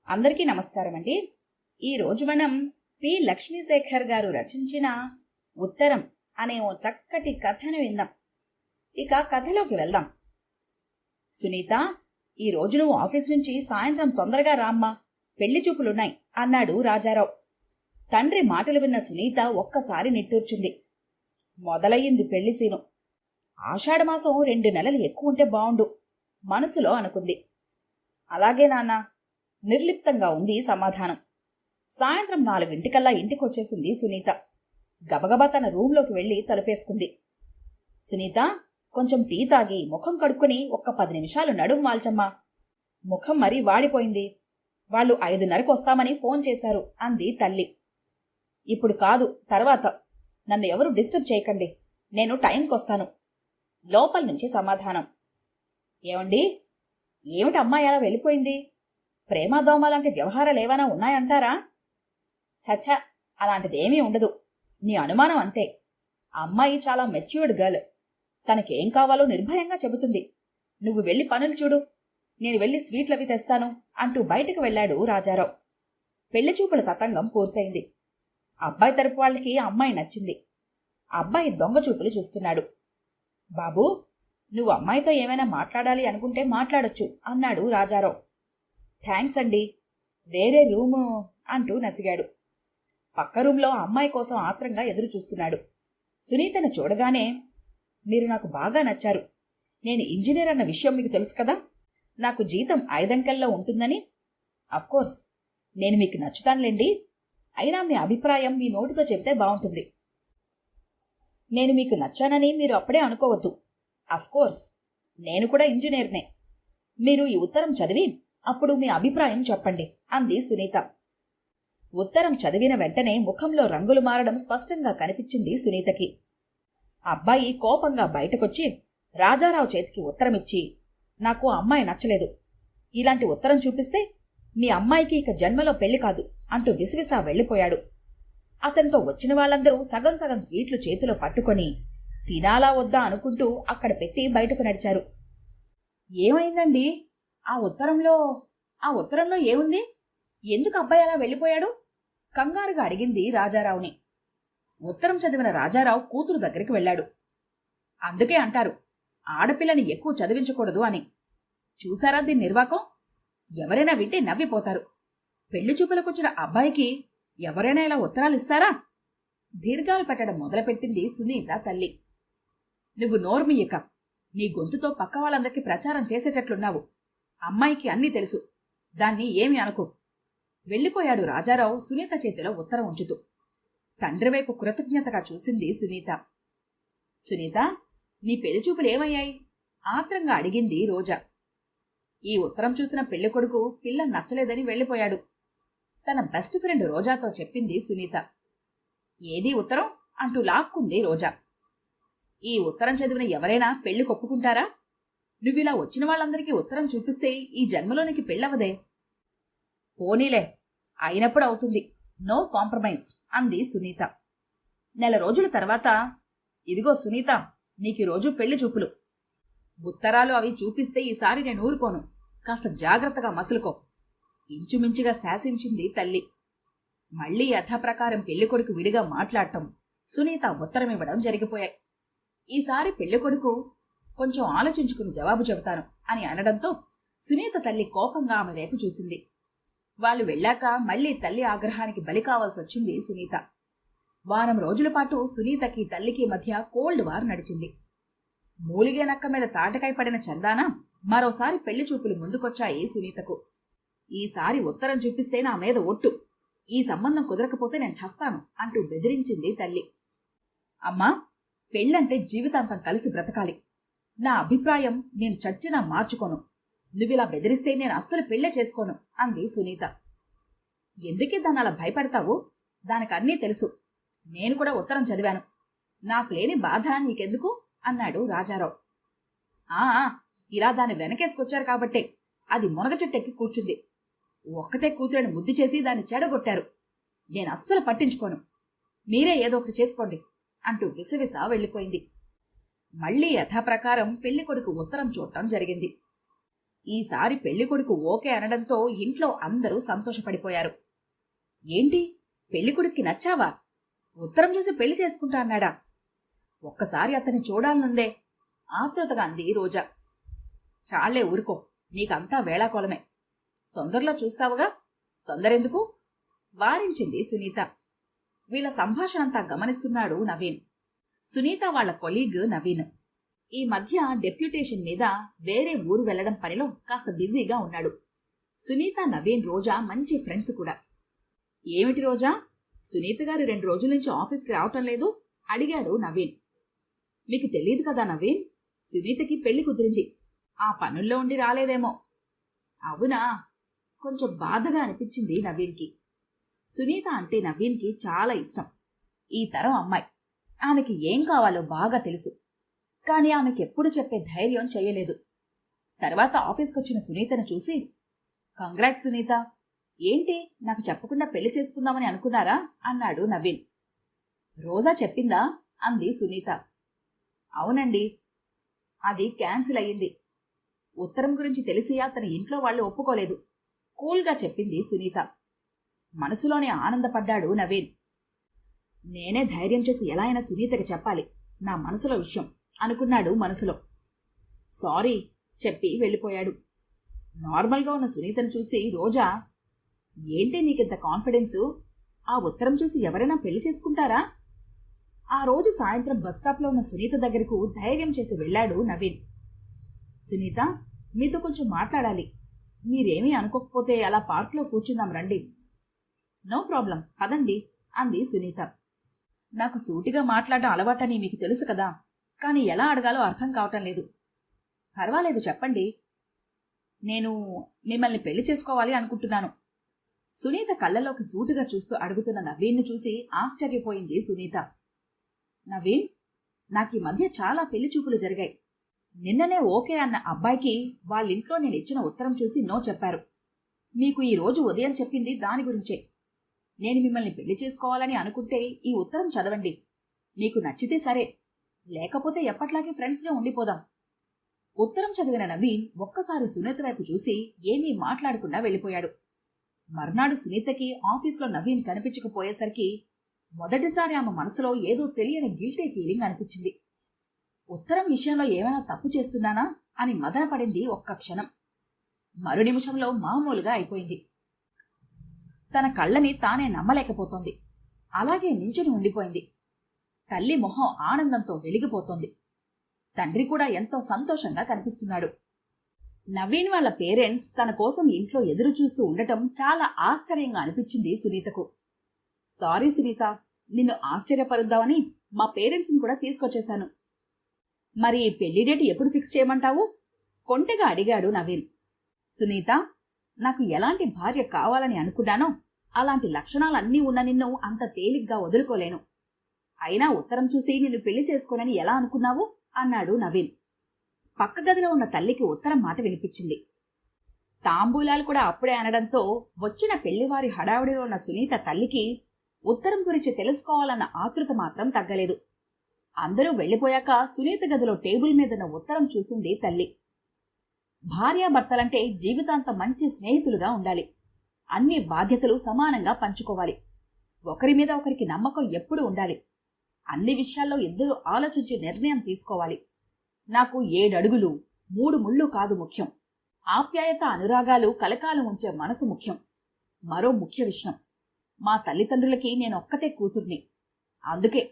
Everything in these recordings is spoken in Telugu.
అందరికీ నమస్కారం అండి. ఈరోజు మనం పి లక్ష్మీశేఖర్ గారు రచించిన ఉత్తరం అనే ఓ చక్కటి కథను విందాం. ఇక కథలోకి వెళ్దాం. సునీత, ఈ రోజు నువ్వు ఆఫీస్ నుంచి సాయంత్రం తొందరగా రామ్మా, పెళ్లి చూపులున్నాయి అన్నాడు రాజారావు. తండ్రి మాటలు విన్న సునీత ఒక్కసారి నిట్టూర్చుంది. మొదలయ్యింది పెళ్లి సీను. ఆషాఢమాసం 2 నెలలు ఎక్కువ ఉంటే బావుండు మనసులో అనుకుంది. అలాగే నాన్నా, నిర్లిప్తంగా ఉంది సమాధానం. సాయంత్రం 4 ఇంటికొచ్చేసింది సునీత. గబగబా తన రూంలోకి వెళ్లి తలుపేసుకుంది. సునీత, కొంచెం టీ తాగి ముఖం కడుక్కుని ఒక్క 10 నిమిషాలు నడుము వాల్చమ్మా, ముఖం మరీ వాడిపోయింది. వాళ్ళు 5:30కు వస్తామని ఫోన్ చేశారు అంది తల్లి. ఇప్పుడు కాదు, తర్వాత. నన్ను ఎవరు డిస్టర్బ్ చేయకండి, నేను టైంకొస్తాను. లోపల నుంచి సమాధానం. ఏమండి, ఏమిటి అమ్మాయి అలా వెళ్ళిపోయింది? ప్రేమాదోమ లాంటి వ్యవహారాలేవైనా ఉన్నాయంటారా? చచ్చా, అలాంటిదేమీ ఉండదు. నీ అనుమానం అంతే. అమ్మాయి చాలా మెచ్యూర్డ్ గర్ల్. తనకేం కావాలో నిర్భయంగా చెబుతుంది. నువ్వు వెళ్ళి పనులు చూడు, నేను వెళ్ళి స్వీట్లవి తెస్తాను అంటూ బయటకు వెళ్లాడు రాజారావు. పెళ్లిచూపుల తతంగం పూర్తయింది. అబ్బాయి తరపు వాళ్ళకి అమ్మాయి నచ్చింది. అబ్బాయి దొంగచూపులు చూస్తున్నాడు. బాబూ, నువ్వు అమ్మాయితో ఏమైనా మాట్లాడాలి అనుకుంటే మాట్లాడొచ్చు అన్నాడు రాజారావు. థ్యాంక్స్ అండి, వేరే రూము అంటూ నసిగాడు. పక్క రూంలో అమ్మాయి కోసం ఆత్రంగా ఎదురు చూస్తున్నాడు. సునీతను చూడగానే, మీరు నాకు బాగా నచ్చారు. నేను ఇంజనీర్ అన్న విషయం మీకు తెలుసు కదా. నాకు జీతం 5 అంకెల్లో ఉంటుందని. అఫ్కోర్స్ నేను మీకు నచ్చుతానులేండి. అయినా మీ అభిప్రాయం మీ నోటితో చెబితే బాగుంటుంది. నేను మీకు నచ్చానని మీరు అప్పుడే అనుకోవద్దు. అఫ్కోర్స్ నేను కూడా ఇంజనీర్నే. మీరు ఈ ఉత్తరం చదివి అప్పుడు మీ అభిప్రాయం చెప్పండి అంది సునీత. ఉత్తరం చదివిన వెంటనే ముఖంలో రంగులు మారడం స్పష్టంగా కనిపించింది సునీతకి. అబ్బాయి కోపంగా బయటకొచ్చి రాజారావు చేతికి ఉత్తరమిచ్చి, నాకు అమ్మాయి నచ్చలేదు. ఇలాంటి ఉత్తరం చూపిస్తే మీ అమ్మాయికి ఇక జన్మలో పెళ్లి కాదు అంటూ విసివిసా వెళ్లిపోయాడు. అతనితో వచ్చిన వాళ్ళందరూ సగం సగం స్వీట్లు చేతిలో పట్టుకొని తినాలా వద్దా అనుకుంటూ అక్కడ పెట్టి బయటకు నడిచారు. ఏమైందండి? ఆ ఉత్తరంలో ఏముంది? ఎందుకు అబ్బాయి అలా వెళ్ళిపోయాడు? కంగారుగా అడిగింది రాజారావుని. ఉత్తరం చదివిన రాజారావు కూతురు దగ్గరికి వెళ్లాడు. అందుకే అంటారు, ఆడపిల్లని ఎక్కువ చదివించకూడదు అని. చూసారా దీని నిర్వాకం? ఎవరైనా వింటే నవ్విపోతారు. పెళ్లి చూపులకొచ్చిన అబ్బాయికి ఎవరైనా ఇలా ఉత్తరాలిస్తారా? దీర్ఘాలు పెట్టడం మొదలుపెట్టింది సునీత తల్లి. నువ్వు నోర్మియ్యక, నీ గొంతుతో పక్క వాళ్ళందరికీ ప్రచారం చేసేటట్లున్నావు. అమ్మాయికి అన్నీ తెలుసు, దాన్ని ఏమి అనుకో. వెళ్లిపోయాడు రాజారావు సునీత చేతిలో ఉత్తరం ఉంచుతూ. తండ్రివైపు కృతజ్ఞతగా చూసింది సునీత. సునీత, నీ పెళ్లిచూపులు ఏమయ్యాయి? ఆత్రంగా అడిగింది రోజా. ఈ ఉత్తరం చూసిన పెళ్లికొడుకు పిల్ల నచ్చలేదని వెళ్లిపోయాడు. తన బెస్ట్ ఫ్రెండ్ రోజాతో చెప్పింది సునీత. ఏదీ ఉత్తరం అంటూ లాక్కుంది రోజా. ఈ ఉత్తరం చదివిన ఎవరైనా పెళ్లి కొప్పుకుంటారా? నువ్విలా వచ్చిన వాళ్ళందరికీ ఉత్తరం చూపిస్తే ఈ జన్మలోనికి పెళ్ళవదే. పోనీలే, అయినప్పుడు అవుతుంది. నో కాంప్రమైజ్ అంది సునీత. 1 నెల రోజుల తర్వాత, ఇదిగో సునీత, నీకీరోజు పెళ్లి చూపులు. ఉత్తరాలు అవి చూపిస్తే ఈసారి నేను ఊరుకోను. కాస్త జాగ్రత్తగా మసులుకో. ఇంచుమించుగా శాసించింది తల్లి. మళ్లీ యథాప్రకారం పెళ్లికొడుకు విడిగా మాట్లాడటం, సునీత ఉత్తరమివ్వడం జరిగిపోయాయి. ఈసారి పెళ్లికొడుకు కొంచెం ఆలోచించుకుని జవాబు చెబుతాను అని అనడంతో సునీత తల్లి కోపంగా ఆమె వైపు చూసింది. వాళ్ళు వెళ్లాక మళ్లీ తల్లి ఆగ్రహానికి బలి కావాల్సొచ్చింది సునీత. వారం రోజుల పాటు సునీతకి తల్లికి మధ్య కోల్డ్ వార్ నడిచింది. మూలిగే నక్క మీద తాటకాయ పడిన చందాన మరోసారి పెళ్లి చూపులు ముందుకొచ్చాయి సునీతకు. ఈసారి ఉత్తరం చూపిస్తే నా మీద ఒట్టు. ఈ సంబంధం కుదరకపోతే నేను చస్తాను అంటూ బెదిరించింది తల్లి. అమ్మా, పెళ్ళంటే జీవితాంతం కలిసి బ్రతకాలి. నా అభిప్రాయం నేను చచ్చినా మార్చుకోను. నువ్విలా బెదిరిస్తే నేను అస్సలు పెళ్లే చేసుకోను అంది సునీత. ఎందుకే దాన్ని అలా భయపడతావు? దానికన్నీ తెలుసు. నేను కూడా ఉత్తరం చదివాను. నాకు లేని బాధ నీకెందుకు అన్నాడు రాజారావు. ఇలా దాన్ని వెనకేసుకొచ్చారు కాబట్టే అది మునగ చెట్టెక్కి కూర్చుంది. ఒక్కతే కూతురని ముద్దు చేసి దాన్ని చెడగొట్టారు. నేను అస్సలు పట్టించుకోను. మీరే ఏదో ఒకటి చేసుకోండి అంటూ విసవిసా వెళ్లిపోయింది. మళ్లీ యథాప్రకారం పెళ్లికొడుకు ఉత్తరం చూడటం జరిగింది. ఈసారి పెళ్లికొడుకు ఓకే అనడంతో ఇంట్లో అందరూ సంతోషపడిపోయారు. ఏంటి, పెళ్లికొడుక్కి నచ్చావా? ఉత్తరం చూసి పెళ్లి చేసుకుంటా అన్నాడా? ఒక్కసారి అతన్ని చూడాలనుందే ఆతృతగా అంది రోజా. చాలే ఊరుకో, నీకంతా వేళాకోళమే. తొందరలో చూస్తావుగా, తొందరెందుకు వారించింది సునీత. వీళ్ల సంభాషణంతా గమనిస్తున్నాడు నవీన్. సునీత వాళ్ల కొలీగ్ నవీన్ ఈ మధ్య డెప్యూటేషన్ మీద వేరే ఊరు వెళ్లడం పనిలో కాస్త బిజీగా ఉన్నాడు. సునీత, నవీన్, రోజా మంచి ఫ్రెండ్స్ కూడా. ఏమిటి రోజా, సునీత గారు 2 రోజుల నుంచి ఆఫీస్కి రావటం లేదు అడిగాడు నవీన్. మీకు తెలియదు కదా నవీన్, సునీతకి పెళ్లి కుదిరింది. ఆ పనుల్లో ఉండి రాలేదేమో. అవునా, కొంచెం బాధగా అనిపించింది నవీన్కి. సునీత అంటే నవీన్కి చాలా ఇష్టం. ఈ తరం అమ్మాయి, ఆమెకి ఏం కావాలో బాగా తెలుసు. కాని ఆమెకెప్పుడు చెప్పే ధైర్యం చెయ్యలేదు. తర్వాత ఆఫీస్కొచ్చిన సునీతను చూసి, కంగ్రాట్స్ సునీత, ఏంటి నాకు చెప్పకుండా పెళ్లి చేసుకుందామని అనుకున్నారా అన్నాడు నవీన్. రోజా చెప్పిందా అంది సునీత. అవునండి, అది క్యాన్సిల్ అయ్యింది. ఉత్తరం గురించి తెలిసి అతని ఇంట్లో వాళ్ళు ఒప్పుకోలేదు కూల్గా చెప్పింది సునీత. మనసులోనే ఆనందపడ్డాడు నవీన్. నేనే ధైర్యం చేసి ఎలా అయినా సునీతకి చెప్పాలి నా మనసులో విషయం అనుకున్నాడు మనసులో. సారీ చెప్పి వెళ్ళిపోయాడు. నార్మల్గా ఉన్న సునీతను చూసి రోజా, ఏంటి నీకింత కాన్ఫిడెన్సు? ఆ ఉత్తరం చూసి ఎవరైనా పెళ్లి చేసుకుంటారా? ఆ రోజు సాయంత్రం బస్టాప్లో ఉన్న సునీత దగ్గరకు ధైర్యం చేసి వెళ్లాడు నవీన్. సునీత, మీతో కొంచెం మాట్లాడాలి. మీరేమీ అనుకోకపోతే అలా పార్క్లో కూర్చుందాం రండి. నో ప్రాబ్లం, పదండి అంది సునీత. నాకు సూటిగా మాట్లాడడం అలవాటని మీకు తెలుసు కదా, కానీ ఎలా అడగాలో అర్థం కావటం లేదు. పర్వాలేదు చెప్పండి. నేను మిమ్మల్ని పెళ్లి చేసుకోవాలి అనుకుంటున్నాను. సునీత కళ్లలోకి సూటిగా చూస్తూ అడుగుతున్న నవీన్ను చూసి ఆశ్చర్యపోయింది సునీత. నవీన్, నాకీ మధ్య చాలా పెళ్లి చూపులు జరిగాయి. నిన్ననే ఓకే అన్న అబ్బాయికి వాళ్ళింట్లో నేను ఇచ్చిన ఉత్తరం చూసి నో చెప్పారు. మీకు ఈ రోజు ఉదయం చెప్పింది దాని గురించే. నేను మిమ్మల్ని పెళ్లి చేసుకోవాలని అనుకుంటే ఈ ఉత్తరం చదవండి. మీకు నచ్చితే సరే, లేకపోతే ఎప్పట్లాగే ఫ్రెండ్స్గా ఉండిపోదాం. ఉత్తరం చదివిన నవీన్ ఒక్కసారి సునీత వైపు చూసి ఏమీ మాట్లాడకుండా వెళ్ళిపోయాడు. మర్నాడు సునీతకి ఆఫీస్లో నవీన్ కనిపించకపోయేసరికి మొదటిసారి ఆమె మనసులో ఏదో తెలియని గిల్టీ ఫీలింగ్ అనిపించింది. ఉత్తరం విషయంలో ఏమైనా తప్పు చేస్తున్నానా అని మదనపడింది ఒక్క క్షణం. మరు నిమిషంలో మామూలుగా అయిపోయింది. తన కళ్ళని తానే నమ్మలేకపోతోంది. అలాగే నించుని ఉండిపోయింది. తల్లి మొహం ఆనందంతో వెలిగిపోతోంది. తండ్రి కూడా ఎంతో సంతోషంగా కనిపిస్తున్నాడు. నవీన్ వాళ్ళ పేరెంట్స్ తన కోసం ఇంట్లో ఎదురు చూస్తూ ఉండటం చాలా ఆశ్చర్యంగా అనిపించింది సునీతకు. సారీ సునీత, నిన్ను ఆశ్చర్యపరుద్దామని మా పేరెంట్స్ని కూడా తీసుకొచ్చేశాను. మరి పెళ్లి డేట్ ఎప్పుడు ఫిక్స్ చేయమంటావు? కొంటెగా అడిగాడు నవీన్. సునీత, నాకు ఎలాంటి భార్య కావాలని అనుకున్నానో అలాంటి లక్షణాలన్నీ ఉన్న నిన్ను అంత తేలిగ్గా వదులుకోలేను. అయినా ఉత్తరం చూసి నిన్ను పెళ్లి చేసుకోనని ఎలా అనుకున్నావు అన్నాడు నవీన్. పక్క గదిలో ఉన్న తల్లికి ఉత్తరం మాట వినిపించింది. తాంబూలాలు కూడా అప్పుడే అనడంతో వచ్చిన పెళ్లివారి హడావుడిలో ఉన్న సునీత తల్లికి ఉత్తరం గురించి తెలుసుకోవాలన్న ఆతృత మాత్రం తగ్గలేదు. అందరూ వెళ్లిపోయాక సునీత గదిలో టేబుల్ మీదున్న ఉత్తరం చూసింది తల్లి. భార్యాభర్తలంటే జీవితాంతం మంచి స్నేహితులుగా ఉండాలి. అన్ని బాధ్యతలు సమానంగా పంచుకోవాలి. ఒకరి మీద ఒకరికి నమ్మకం ఎప్పుడూ ఉండాలి. అన్ని విషయాల్లో ఇద్దరూ ఆలోచించి నిర్ణయం తీసుకోవాలి. నాకు 7 అడుగులు 3 ముళ్ళు కాదు ముఖ్యం. ఆప్యాయత, అనురాగాలు కలకాలం ఉంచే మనసు ముఖ్యం. మరో ముఖ్య విషయం, మా తల్లిదండ్రులకి నేనొక్కతే కూతుర్ని. అందుకే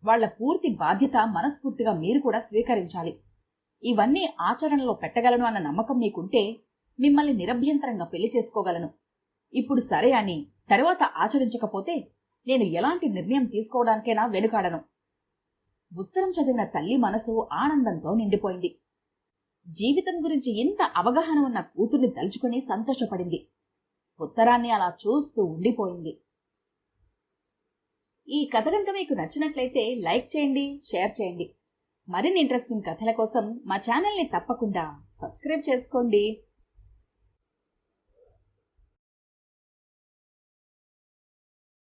వాళ్ల పూర్తి బాధ్యత మనస్ఫూర్తిగా మీరు కూడా స్వీకరించాలి. ఇవన్నీ ఆచరణలో పెట్టగలను అన్న నమ్మకం మీకుంటే మిమ్మల్ని నిరభ్యంతరంగా పెళ్లి చేసుకోగలను. ఇప్పుడు సరే అని తరువాత ఆచరించకపోతే నేను ఎలాంటి నిర్ణయం తీసుకోవడానికైనా వెనుకాడను. ఉత్తరం చదివిన తల్లి మనసు ఆనందంతో నిండిపోయింది. జీవితం గురించి ఇంత అవగాహన ఉన్న కూతుర్ని తలుచుకుని సంతోషపడింది. ఉత్తరాన్ని అలా చూస్తూ ఉండిపోయింది. ఈ కథ గనుక మీకు నచ్చినట్లయితే లైక్ చేయండి, షేర్ చేయండి. మరిన్ని ఇంట్రెస్టింగ్ కథల కోసం మా ఛానల్ని తప్పకుండా సబ్స్క్రైబ్ చేసుకోండి.